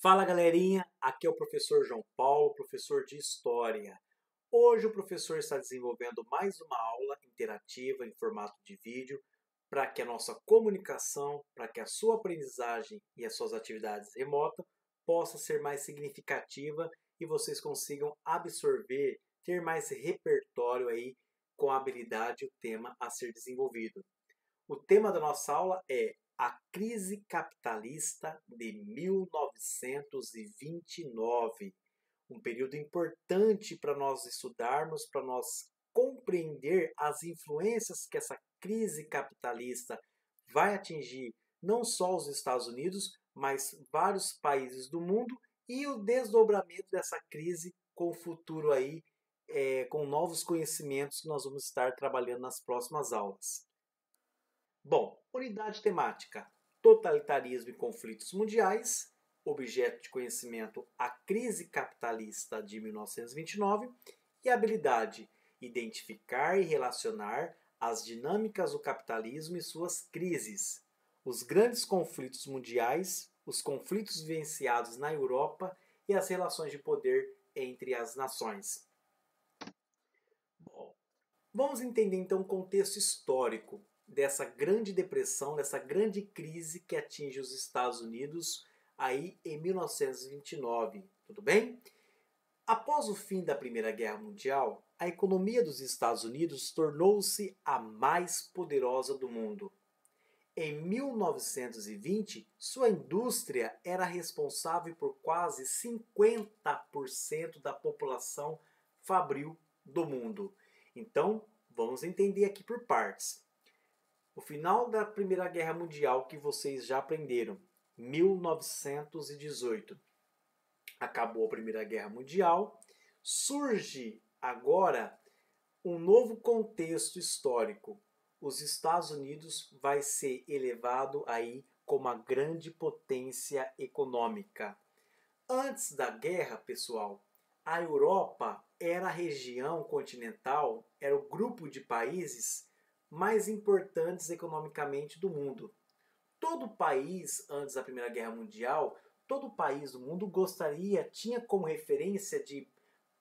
Fala galerinha, aqui é o professor João Paulo, professor de História. Hoje o professor está desenvolvendo mais uma aula interativa em formato de vídeo para que a nossa comunicação, para que a sua aprendizagem e as suas atividades remotas possa ser mais significativa e vocês consigam absorver, ter mais repertório aí com a habilidade e o tema a ser desenvolvido. O tema da nossa aula é a crise capitalista de 1929, um período importante para nós estudarmos, para nós compreender as influências que essa crise capitalista vai atingir não só os Estados Unidos, mas vários países do mundo e o desdobramento dessa crise com o futuro aí, com novos conhecimentos que nós vamos estar trabalhando nas próximas aulas. Bom, unidade temática: totalitarismo e conflitos mundiais, objeto de conhecimento a crise capitalista de 1929 e habilidade: identificar e relacionar as dinâmicas do capitalismo e suas crises, os grandes conflitos mundiais, os conflitos vivenciados na Europa e as relações de poder entre as nações. Bom, vamos entender então o contexto histórico dessa grande depressão, dessa grande crise que atinge os Estados Unidos aí em 1929, tudo bem? Após o fim da Primeira Guerra Mundial, a economia dos Estados Unidos tornou-se a mais poderosa do mundo. Em 1920, sua indústria era responsável por quase 50% da população fabril do mundo. Então, vamos entender aqui por partes. O final da Primeira Guerra Mundial que vocês já aprenderam, 1918. Acabou a Primeira Guerra Mundial, surge agora um novo contexto histórico. Os Estados Unidos vai ser elevado aí como uma grande potência econômica. Antes da guerra, pessoal, a Europa era a região continental, era o grupo de países mais importantes economicamente do mundo. Todo país, antes da Primeira Guerra Mundial, todo país do mundo tinha como referência de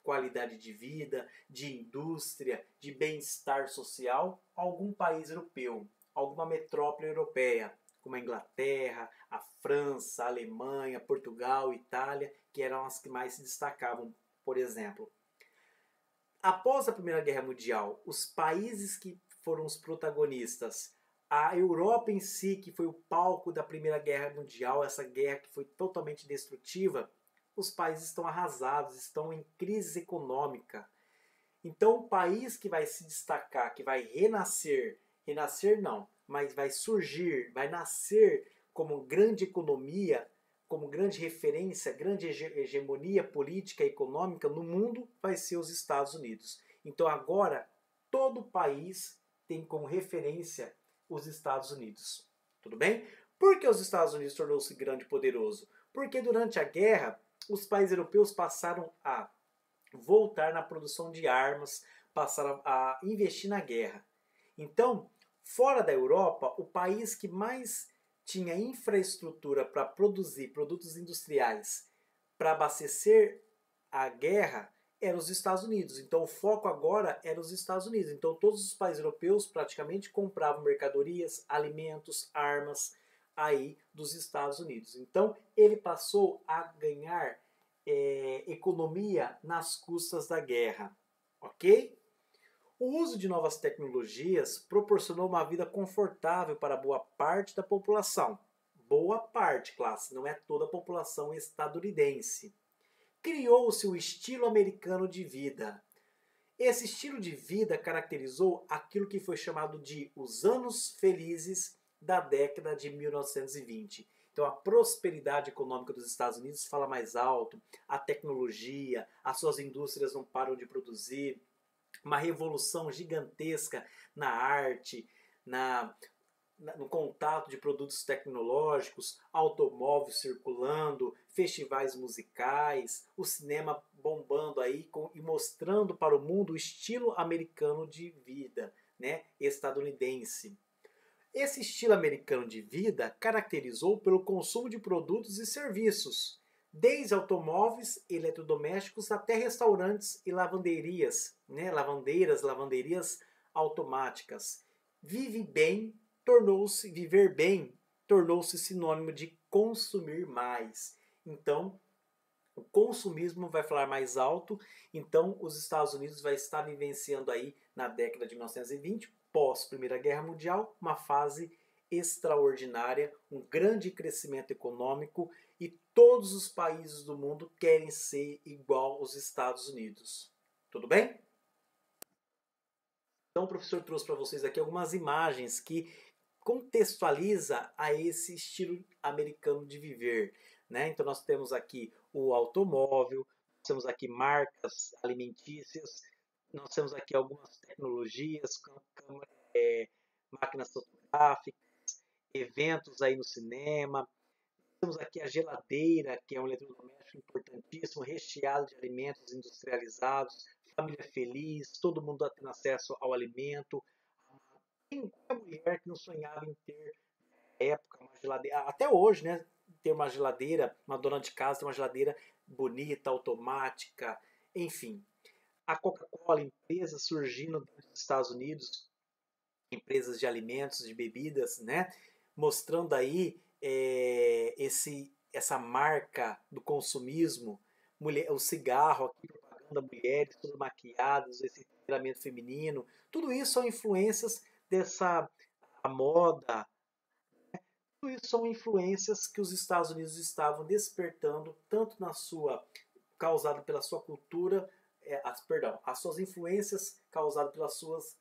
qualidade de vida, de indústria, de bem-estar social, algum país europeu, alguma metrópole europeia, como a Inglaterra, a França, a Alemanha, Portugal, Itália, que eram as que mais se destacavam, por exemplo. Após a Primeira Guerra Mundial, os países que foram os protagonistas, a Europa em si, que foi o palco da Primeira Guerra Mundial, essa guerra que foi totalmente destrutiva, os países estão arrasados, estão em crise econômica. Então, o país que vai se destacar, que vai renascer, renascer não, mas vai surgir, vai nascer como grande economia, como grande referência, grande hegemonia política e econômica no mundo, vai ser os Estados Unidos. Então, agora, todo país tem como referência os Estados Unidos. Tudo bem? Por que os Estados Unidos tornou-se grande e poderoso? Porque durante a guerra, os países europeus passaram a voltar na produção de armas, passaram a investir na guerra. Então, fora da Europa, o país que mais tinha infraestrutura para produzir produtos industriais para abastecer a guerra eram os Estados Unidos. Então o foco agora era os Estados Unidos. Então todos os países europeus praticamente compravam mercadorias, alimentos, armas aí dos Estados Unidos. Então ele passou a ganhar economia nas custas da guerra, ok? O uso de novas tecnologias proporcionou uma vida confortável para boa parte da população. Boa parte, classe, não é toda a população estadunidense. Criou-se o estilo americano de vida. Esse estilo de vida caracterizou aquilo que foi chamado de os anos felizes da década de 1920. Então a prosperidade econômica dos Estados Unidos fala mais alto, a tecnologia, as suas indústrias não param de produzir, uma revolução gigantesca na arte, no contato de produtos tecnológicos, automóveis circulando, festivais musicais, o cinema bombando aí e mostrando para o mundo o estilo americano de vida, né, estadunidense. Esse estilo americano de vida caracterizou pelo consumo de produtos e serviços, desde automóveis, eletrodomésticos até restaurantes e lavanderias, né? Lavanderias automáticas. Viver bem tornou-se sinônimo de consumir mais. Então, o consumismo vai falar mais alto, então os Estados Unidos vai estar vivenciando aí na década de 1920, pós Primeira Guerra Mundial, uma fase extraordinária, um grande crescimento econômico e todos os países do mundo querem ser igual aos Estados Unidos. Tudo bem? Então o professor trouxe para vocês aqui algumas imagens que contextualiza a esse estilo americano de viver, né? Então nós temos aqui o automóvel, temos aqui marcas alimentícias, nós temos aqui algumas tecnologias, máquinas fotográficas, eventos aí no cinema, temos aqui a geladeira, que é um eletrodoméstico importantíssimo, recheado de alimentos industrializados, família feliz, todo mundo tendo acesso ao alimento. Tem a mulher que não sonhava em ter, na época, uma geladeira, até hoje, né? Ter uma geladeira, uma dona de casa ter uma geladeira bonita, automática, enfim. A Coca-Cola, empresa surgindo nos Estados Unidos, empresas de alimentos, de bebidas, né? Mostrando aí essa marca do consumismo, o cigarro aqui, propaganda, mulheres todas maquiadas, esse empoderamento feminino, tudo isso são influências dessa a moda, tudo isso são influências que os Estados Unidos estavam despertando, tanto na sua causada pela sua cultura, as suas influências causadas pelas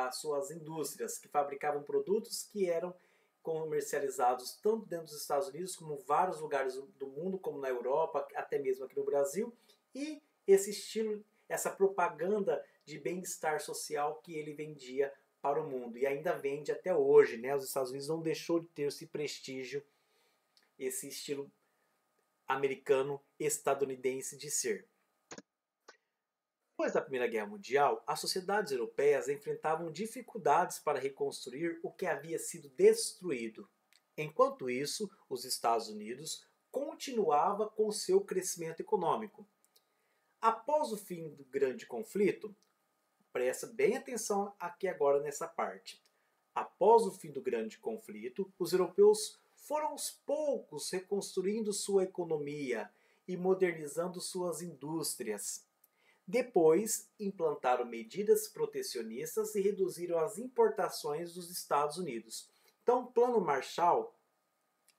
as suas indústrias que fabricavam produtos que eram comercializados tanto dentro dos Estados Unidos como em vários lugares do mundo, como na Europa, até mesmo aqui no Brasil, e esse estilo, essa propaganda de bem-estar social que ele vendia para o mundo e ainda vende até hoje, né? Os Estados Unidos não deixou de ter esse prestígio, esse estilo americano estadunidense de ser. Depois da Primeira Guerra Mundial, as sociedades europeias enfrentavam dificuldades para reconstruir o que havia sido destruído. Enquanto isso, os Estados Unidos continuava com seu crescimento econômico. Após o fim do grande conflito, presta bem atenção aqui agora nessa parte. Após o fim do grande conflito, os europeus foram aos poucos reconstruindo sua economia e modernizando suas indústrias. Depois, implantaram medidas protecionistas e reduziram as importações dos Estados Unidos. Então, o Plano Marshall,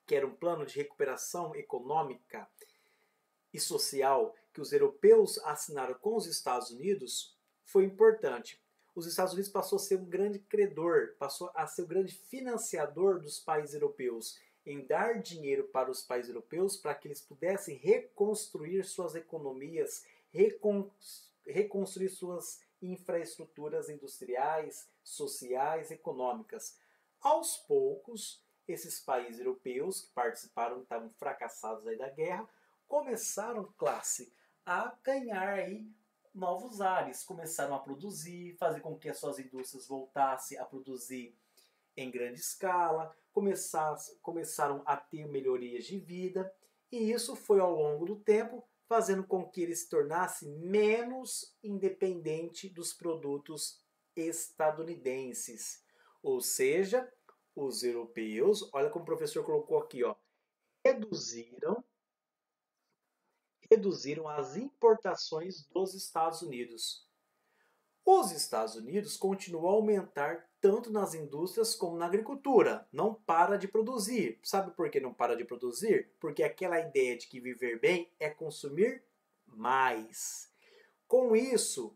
que era um plano de recuperação econômica e social que os europeus assinaram com os Estados Unidos, foi importante. Os Estados Unidos passou a ser um grande credor, passou a ser o grande financiador dos países europeus, em dar dinheiro para os países europeus para que eles pudessem reconstruir suas economias, reconstruir suas infraestruturas industriais, sociais, econômicas. Aos poucos, esses países europeus que participaram, estavam fracassados aí da guerra, começaram, classe, a ganhar aí novos ares, começaram a produzir, fazer com que as suas indústrias voltassem a produzir em grande escala, começaram a ter melhorias de vida, e isso foi ao longo do tempo fazendo com que ele se tornasse menos independente dos produtos estadunidenses. Ou seja, os europeus, olha como o professor colocou aqui, ó, reduziram as importações dos Estados Unidos. Os Estados Unidos continuam a aumentar tanto nas indústrias como na agricultura. Não para de produzir. Sabe por que não para de produzir? Porque aquela ideia de que viver bem é consumir mais. Com isso,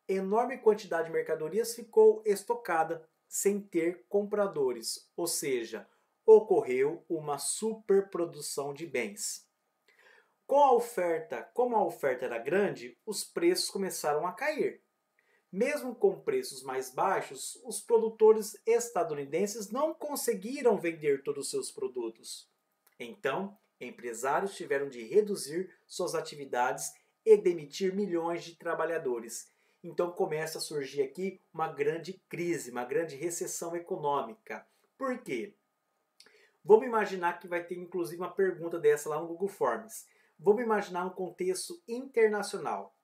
enorme quantidade de mercadorias ficou estocada, sem ter compradores. Ou seja, ocorreu uma superprodução de bens. Como a oferta era grande, os preços começaram a cair. Mesmo com preços mais baixos, os produtores estadunidenses não conseguiram vender todos os seus produtos. Então, empresários tiveram de reduzir suas atividades e demitir milhões de trabalhadores. Então começa a surgir aqui uma grande crise, uma grande recessão econômica. Por quê? Vamos imaginar que vai ter inclusive uma pergunta dessa lá no Google Forms. Vamos imaginar um contexto internacional.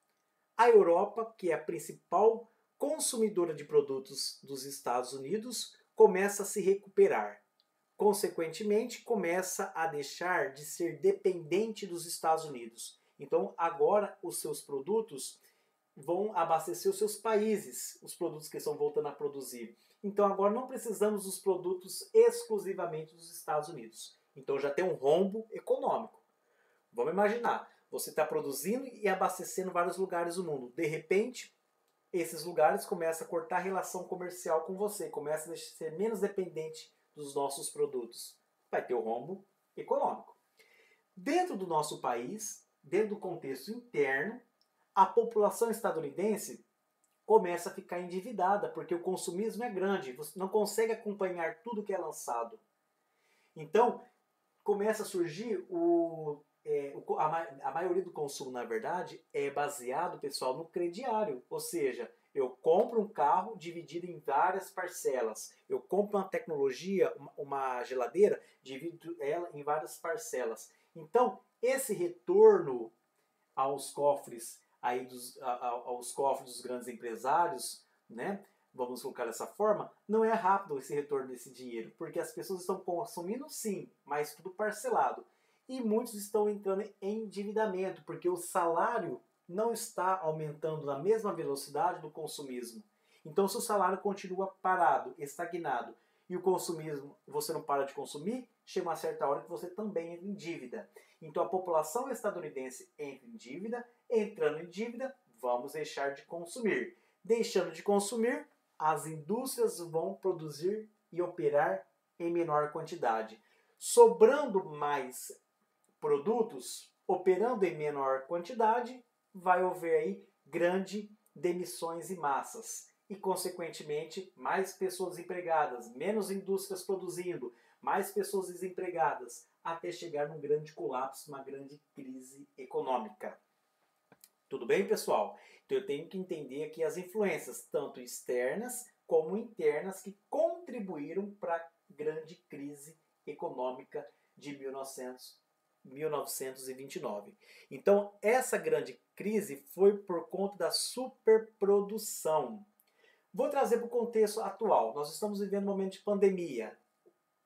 A Europa, que é a principal consumidora de produtos dos Estados Unidos, começa a se recuperar. Consequentemente, começa a deixar de ser dependente dos Estados Unidos. Então, agora os seus produtos vão abastecer os seus países, os produtos que estão voltando a produzir. Então, agora não precisamos dos produtos exclusivamente dos Estados Unidos. Então, já tem um rombo econômico. Vamos imaginar, você está produzindo e abastecendo vários lugares do mundo. De repente, esses lugares começam a cortar a relação comercial com você, começam a ser menos dependente dos nossos produtos. Vai ter o rombo econômico. Dentro do nosso país, dentro do contexto interno, a população estadunidense começa a ficar endividada, porque o consumismo é grande, você não consegue acompanhar tudo que é lançado. Então, começa a surgir a maioria do consumo, na verdade, é baseado, pessoal, no crediário. Ou seja, eu compro um carro dividido em várias parcelas. Eu compro uma tecnologia, uma geladeira, divido ela em várias parcelas. Então, esse retorno aos cofres aos cofres dos grandes empresários, né? Vamos colocar dessa forma, não é rápido esse retorno desse dinheiro, porque as pessoas estão consumindo sim, mas tudo parcelado. E muitos estão entrando em endividamento, porque o salário não está aumentando na mesma velocidade do consumismo. Então, se o salário continua parado, estagnado, e o consumismo, você não para de consumir, chega uma certa hora que você também entra em dívida. Então, a população estadunidense entra em dívida, entrando em dívida, vamos deixar de consumir. Deixando de consumir, as indústrias vão produzir e operar em menor quantidade. Sobrando mais produtos, operando em menor quantidade, vai haver aí grandes demissões em massas. E, consequentemente, mais pessoas empregadas, menos indústrias produzindo, mais pessoas desempregadas, até chegar num grande colapso, uma grande crise econômica. Tudo bem, pessoal? Então eu tenho que entender aqui as influências, tanto externas como internas, que contribuíram para a grande crise econômica de 1929. Então, essa grande crise foi por conta da superprodução. Vou trazer para o contexto atual. Nós estamos vivendo um momento de pandemia.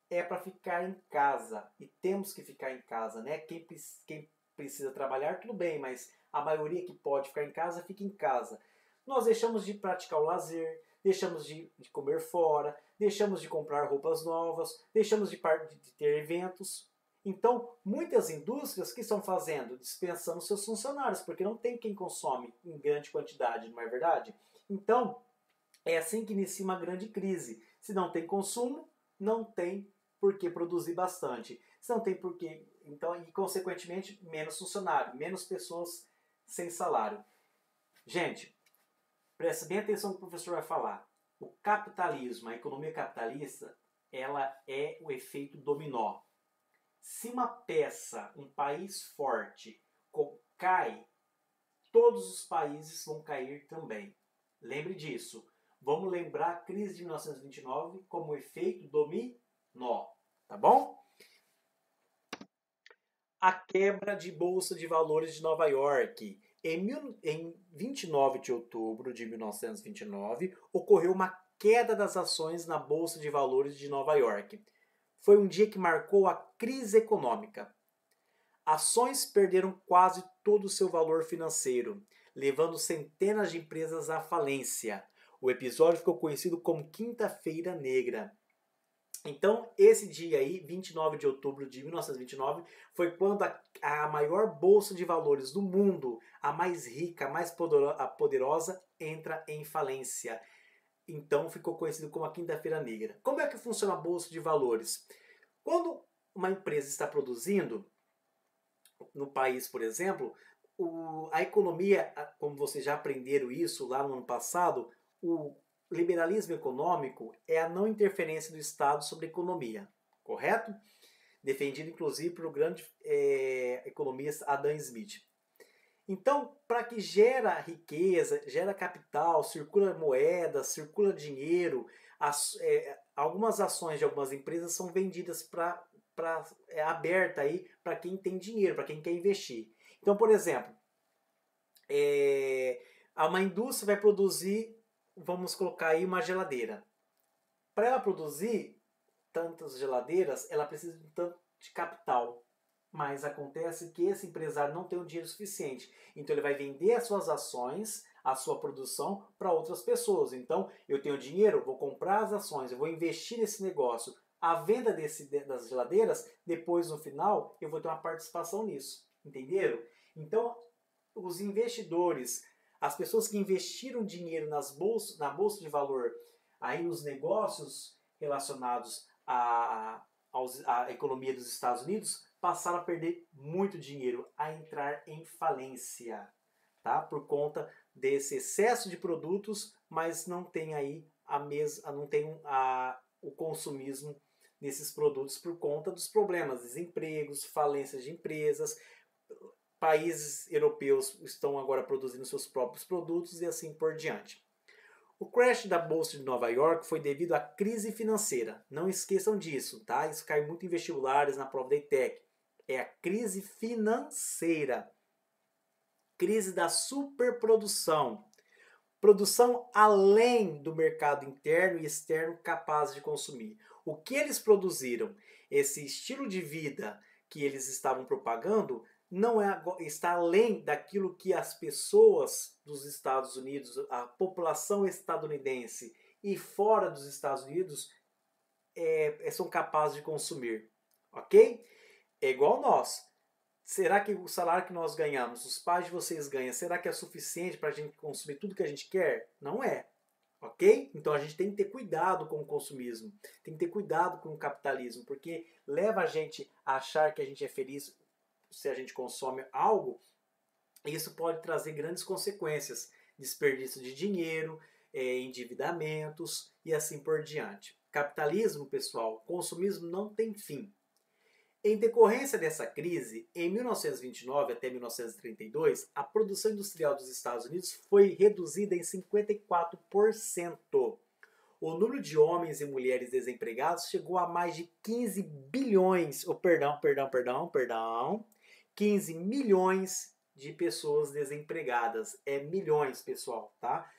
É para ficar em casa. E temos que ficar em casa, né? Quem precisa trabalhar, tudo bem, mas a maioria que pode ficar em casa, fica em casa. Nós deixamos de praticar o lazer, deixamos de comer fora, deixamos de comprar roupas novas, deixamos de ter eventos. Então, muitas indústrias que estão fazendo? Dispensando seus funcionários, porque não tem quem consome em grande quantidade, não é verdade? Então, é assim que inicia uma grande crise. Se não tem consumo, não tem por que produzir bastante. Se não tem por que, então, e consequentemente, menos funcionário, menos pessoas sem salário. Gente, preste bem atenção no que o professor vai falar. O capitalismo, a economia capitalista, ela é o efeito dominó. Se uma peça, um país forte, cai, todos os países vão cair também. Lembre disso. Vamos lembrar a crise de 1929 como efeito dominó, tá bom? A quebra de Bolsa de Valores de Nova York. Em 29 de outubro de 1929, ocorreu uma queda das ações na Bolsa de Valores de Nova York. Foi um dia que marcou a crise econômica. Ações perderam quase todo o seu valor financeiro, levando centenas de empresas à falência. O episódio ficou conhecido como Quinta-feira Negra. Então, esse dia aí, 29 de outubro de 1929, foi quando a maior bolsa de valores do mundo, a mais rica, a mais poderosa, entra em falência. Então, ficou conhecido como a Quinta-feira Negra. Como é que funciona a bolsa de valores? Quando uma empresa está produzindo, no país, por exemplo, a economia, como vocês já aprenderam isso lá no ano passado, o liberalismo econômico é a não interferência do Estado sobre a economia, correto? Defendido inclusive pelo grande economista Adam Smith. Então, para que gera riqueza, gera capital, circula moeda, circula dinheiro, algumas ações de algumas empresas são vendidas para aberta aí para quem tem dinheiro, para quem quer investir. Então, por exemplo, uma indústria vai produzir, vamos colocar aí uma geladeira. Para ela produzir tantas geladeiras, ela precisa de um tanto de capital. Mas acontece que esse empresário não tem o dinheiro suficiente. Então ele vai vender as suas ações, a sua produção para outras pessoas. Então eu tenho dinheiro, vou comprar as ações, eu vou investir nesse negócio. A venda das geladeiras, depois no final, eu vou ter uma participação nisso. Entenderam? Então os investidores, as pessoas que investiram dinheiro na bolsa de valor, aí nos negócios relacionados à economia dos Estados Unidos, passaram a perder muito dinheiro, a entrar em falência, tá? Por conta desse excesso de produtos, mas não tem aí o consumismo desses produtos por conta dos problemas, desempregos, falências de empresas. Países europeus estão agora produzindo seus próprios produtos e assim por diante. O crash da Bolsa de Nova York foi devido à crise financeira. Não esqueçam disso, tá? Isso cai muito em vestibulares na prova da ETEC. É a crise financeira. Crise da superprodução. Produção além do mercado interno e externo capaz de consumir. O que eles produziram, esse estilo de vida que eles estavam propagando, não está além daquilo que as pessoas dos Estados Unidos, a população estadunidense e fora dos Estados Unidos são capazes de consumir, ok? É igual nós. Será que o salário que nós ganhamos, os pais de vocês ganham, será que é suficiente para a gente consumir tudo que a gente quer? Não é. Ok? Então a gente tem que ter cuidado com o consumismo, tem que ter cuidado com o capitalismo, porque leva a gente a achar que a gente é feliz se a gente consome algo, e isso pode trazer grandes consequências, desperdício de dinheiro, endividamentos e assim por diante. Capitalismo, pessoal, consumismo não tem fim. Em decorrência dessa crise, em 1929 até 1932, a produção industrial dos Estados Unidos foi reduzida em 54%. O número de homens e mulheres desempregados chegou a mais de 15 bilhões, 15 milhões de pessoas desempregadas. É milhões, pessoal, tá?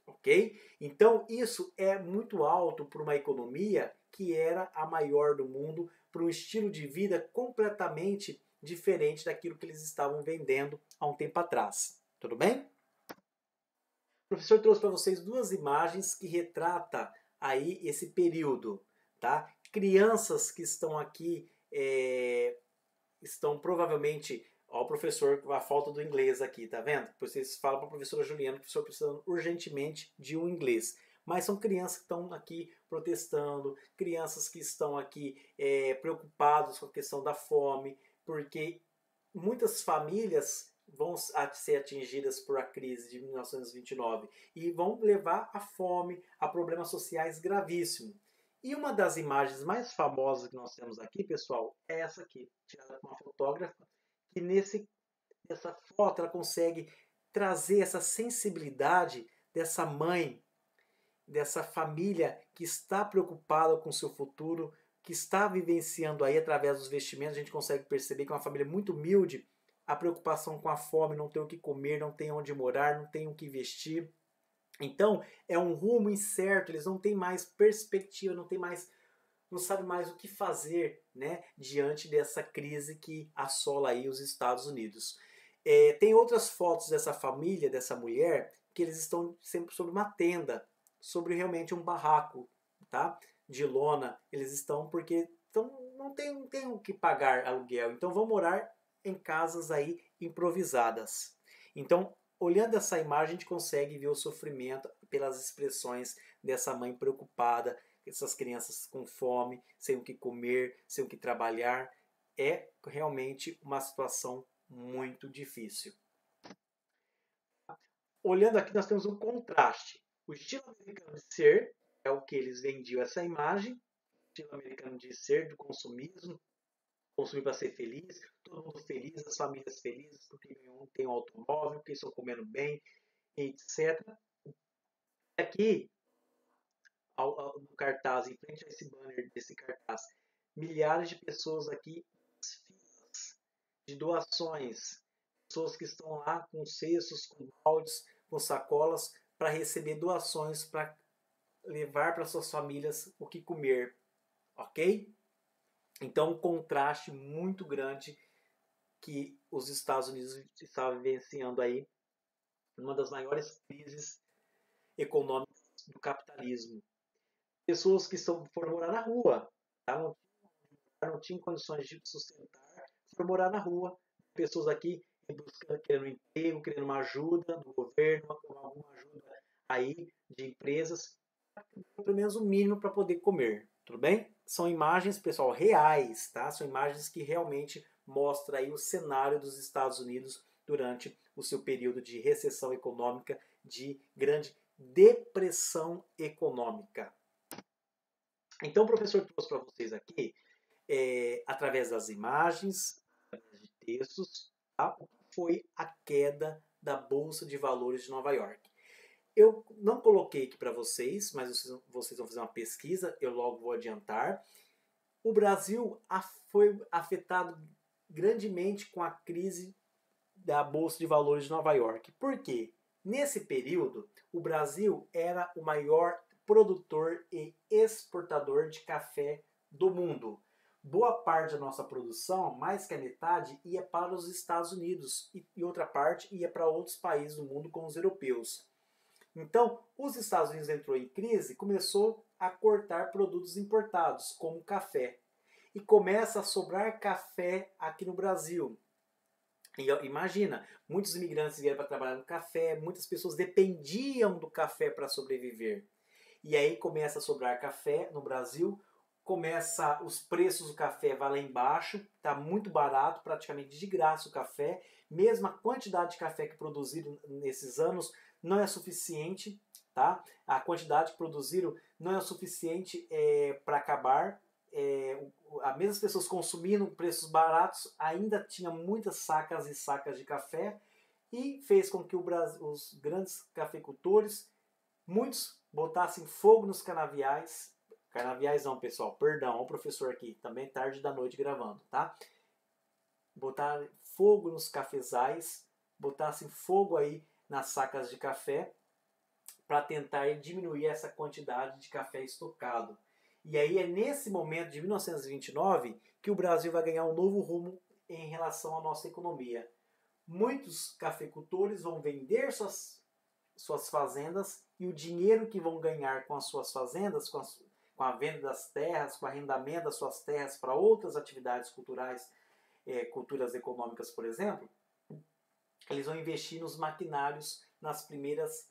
Ok? Então, isso é muito alto para uma economia que era a maior do mundo, para um estilo de vida completamente diferente daquilo que eles estavam vendendo há um tempo atrás. Tudo bem? O professor trouxe para vocês duas imagens que retratam aí esse período, tá? Crianças que estão aqui estão provavelmente, ó, o professor, a falta do inglês aqui, tá vendo? Vocês falam para a professora Juliana que o professor precisa urgentemente de um inglês. Mas são crianças que estão aqui protestando, crianças que estão aqui preocupadas com a questão da fome, porque muitas famílias vão ser atingidas por a crise de 1929 e vão levar à fome, a problemas sociais gravíssimos. E uma das imagens mais famosas que nós temos aqui, pessoal, é essa aqui, tirada por uma fotógrafa, que nessa foto ela consegue trazer essa sensibilidade dessa mãe, dessa família que está preocupada com o seu futuro, que está vivenciando aí através dos vestimentos. A gente consegue perceber que é uma família muito humilde, a preocupação com a fome, não tem o que comer, não tem onde morar, não tem o que vestir. Então é um rumo incerto, eles não têm mais perspectiva, não sabem mais o que fazer, né, diante dessa crise que assola aí os Estados Unidos. Tem outras fotos dessa família, dessa mulher, que eles estão sempre sobre uma tenda, sobre realmente um barraco, tá? De lona. Eles estão porque não tem o que pagar aluguel, então vão morar em casas aí improvisadas. Então, olhando essa imagem, a gente consegue ver o sofrimento pelas expressões dessa mãe preocupada, essas crianças com fome, sem o que comer, sem o que trabalhar. É realmente uma situação muito difícil. Olhando aqui, nós temos um contraste. O estilo americano de ser é o que eles vendiam essa imagem, o estilo americano de ser, do consumismo, consumir para ser feliz, todo mundo feliz, as famílias felizes, porque um tem um automóvel, porque estão comendo bem, etc. Aqui, no cartaz, em frente a esse banner desse cartaz, milhares de pessoas aqui de doações, pessoas que estão lá com cestos, com baldes, com sacolas para receber doações para levar para suas famílias o que comer, ok? Então, um contraste muito grande que os Estados Unidos estavam vivenciando aí, uma das maiores crises econômicas do capitalismo. Pessoas que foram morar na rua, tá? Não tinham condições de sustentar, foram morar na rua. Pessoas aqui buscando, querendo um emprego, querendo uma ajuda do governo, alguma ajuda aí de empresas, pelo menos o mínimo para poder comer, tudo bem? São imagens, pessoal, reais, tá? São imagens que realmente mostram aí o cenário dos Estados Unidos durante o seu período de recessão econômica, de grande depressão econômica. Então, o professor trouxe para vocês aqui, através das imagens, através de textos, tá? O que foi a queda da Bolsa de Valores de Nova York. Eu não coloquei aqui para vocês, mas vocês vão fazer uma pesquisa, eu logo vou adiantar. O Brasil foi afetado grandemente com a crise da Bolsa de Valores de Nova York. Por quê? Nesse período, o Brasil era o maior produtor e exportador de café do mundo. Boa parte da nossa produção, mais que a metade, ia para os Estados Unidos e outra parte ia para outros países do mundo, como os europeus. Então, os Estados Unidos entrou em crise e começou a cortar produtos importados, como café. E começa a sobrar café aqui no Brasil. E imagina, muitos imigrantes vieram para trabalhar no café, muitas pessoas dependiam do café para sobreviver. E aí começa a sobrar café no Brasil, começa os preços do café vão lá embaixo, está muito barato, praticamente de graça o café, mesmo a quantidade de café que produziram nesses anos não é suficiente, tá? A quantidade que produziram não é suficiente para acabar. As mesmas pessoas consumindo preços baratos, ainda tinha muitas sacas e sacas de café e fez com que os grandes cafeicultores, muitos botassem fogo nos canaviais. Canaviais não, pessoal, perdão, o professor aqui, também tarde da noite gravando, tá? Botar fogo nos cafezais, botassem fogo aí nas sacas de café para tentar diminuir essa quantidade de café estocado. E aí é nesse momento de 1929 que o Brasil vai ganhar um novo rumo em relação à nossa economia. Muitos cafeicultores vão vender suas fazendas e o dinheiro que vão ganhar com as suas fazendas, com a venda das terras, com o arrendamento das suas terras para outras atividades culturais, culturas econômicas, por exemplo, eles vão investir nos maquinários, nas primeiras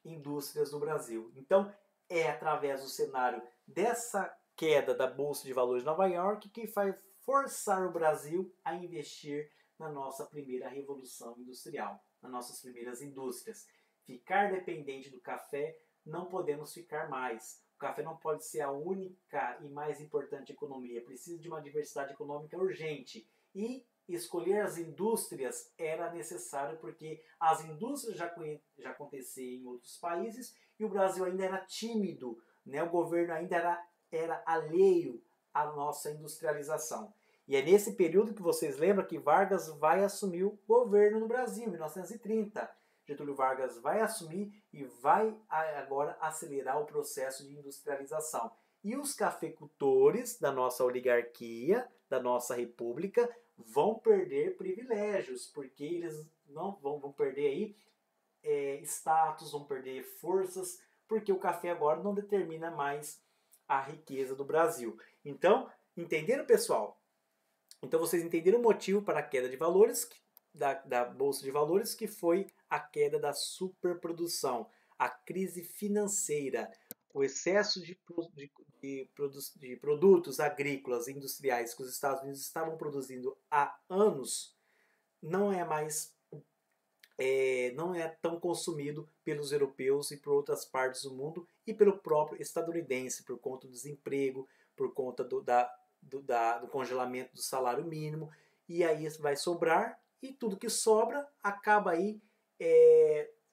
indústrias do Brasil. Então, é através do cenário dessa queda da Bolsa de Valores de Nova York que vai forçar o Brasil a investir na nossa primeira revolução industrial, nas nossas primeiras indústrias. Ficar dependente do café, não podemos ficar mais. O café não pode ser a única e mais importante economia. Precisa de uma diversidade econômica urgente. E escolher as indústrias era necessário porque as indústrias já aconteciam em outros países e o Brasil ainda era tímido, né? O governo ainda era alheio à nossa industrialização. E é nesse período que vocês lembram que Vargas vai assumir o governo no Brasil, em 1930. Getúlio Vargas vai assumir e vai agora acelerar o processo de industrialização. E os cafeicultores da nossa oligarquia, da nossa república, vão perder privilégios, porque eles não vão perder aí status, vão perder forças, porque o café agora não determina mais a riqueza do Brasil. Então, entenderam, pessoal? Então vocês entenderam o motivo para a queda de valores da Bolsa de Valores, que foi a queda da superprodução, a crise financeira, o excesso de produtos agrícolas e industriais que os Estados Unidos estavam produzindo há anos, não é tão consumido pelos europeus e por outras partes do mundo e pelo próprio estadunidense, por conta do desemprego, por conta do congelamento do salário mínimo, e aí vai sobrar, e tudo que sobra acaba aí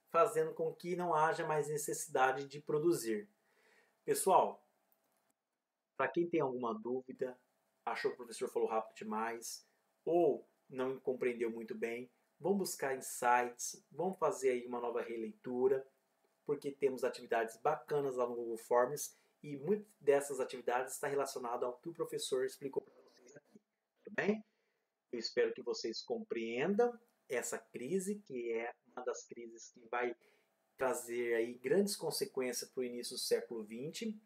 fazendo com que não haja mais necessidade de produzir. Pessoal, para quem tem alguma dúvida, achou que o professor falou rápido demais, ou não compreendeu muito bem, vão buscar insights, vão fazer aí uma nova releitura, porque temos atividades bacanas lá no Google Forms e muitas dessas atividades está relacionada ao que o professor explicou para vocês aqui, tudo bem? Eu espero que vocês compreendam essa crise, que é uma das crises que vai trazer aí grandes consequências para o início do século XX.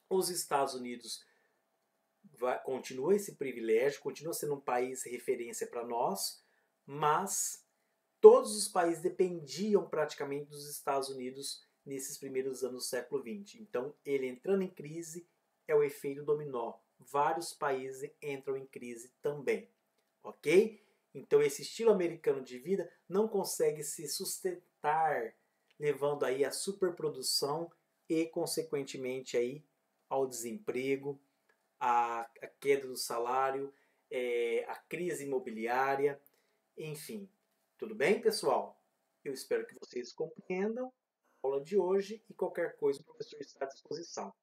Os Estados Unidos continua esse privilégio, continua sendo um país referência para nós, mas todos os países dependiam praticamente dos Estados Unidos nesses primeiros anos do século XX. Então, ele entrando em crise é o efeito dominó. Vários países entram em crise também, ok? Então, esse estilo americano de vida não consegue se sustentar, levando aí a superprodução e, consequentemente, aí ao desemprego, a queda do salário, a crise imobiliária, enfim. Tudo bem, pessoal? Eu espero que vocês compreendam a aula de hoje e qualquer coisa o professor está à disposição.